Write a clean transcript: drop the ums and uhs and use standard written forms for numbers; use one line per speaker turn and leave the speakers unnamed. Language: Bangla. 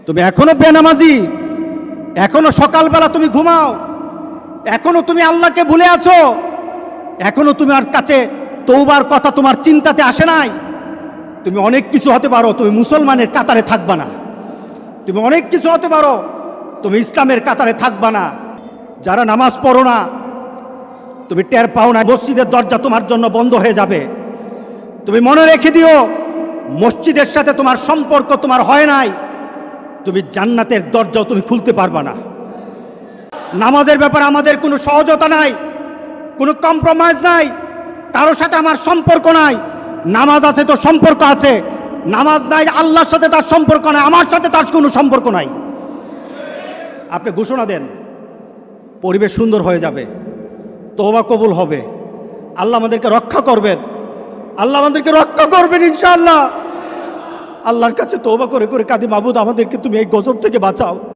তুমি এখনো বেনামাজি, এখনো সকালবেলা তুমি ঘুমাও, এখনো তুমি আল্লাহকে ভুলে আছো, এখনো তোমার কাছে তওবার কথা তোমার চিন্তাতে আসে নাই। তুমি অনেক কিছু হতে পারো, তুমি মুসলমানের কাতারে থাকবা না। তুমি অনেক কিছু হতে পারো, তুমি ইসলামের কাতারে থাকবা না। যারা নামাজ পড়ো না, তুমি টের পাও না, মসজিদের দরজা তোমার জন্য বন্ধ হয়ে যাবে। তুমি মনে রেখে দিও, মসজিদের সাথে তোমার সম্পর্ক তোমার হয় নাই, তুমি জান্নাতের দরজাও তুমি খুলতে পারবা না। নামাজের ব্যাপারে আমাদের কোনো সহজতা নাই, কোনো কম্প্রোমাইজ নাই, কারো সাথে আমার সম্পর্ক নাই। নামাজ আছে তো সম্পর্ক আছে, নামাজ নাই আল্লাহর সাথে তার সম্পর্ক নাই, আমার সাথে তার কোনো সম্পর্ক নাই। আপনি ঘোষণা দেন, পরিবেশ সুন্দর হয়ে যাবে, তওবা কবুল হবে, আল্লাহ আমাদেরকে রক্ষা করবেন, আল্লাহ আমাদেরকে রক্ষা করবেন ইনশাআল্লাহ। আল্লাহর কাছে তওবা করে করে কাঁদি, মাবুদ আমাদেরকে তুমি এই গজব থেকে বাঁচাও।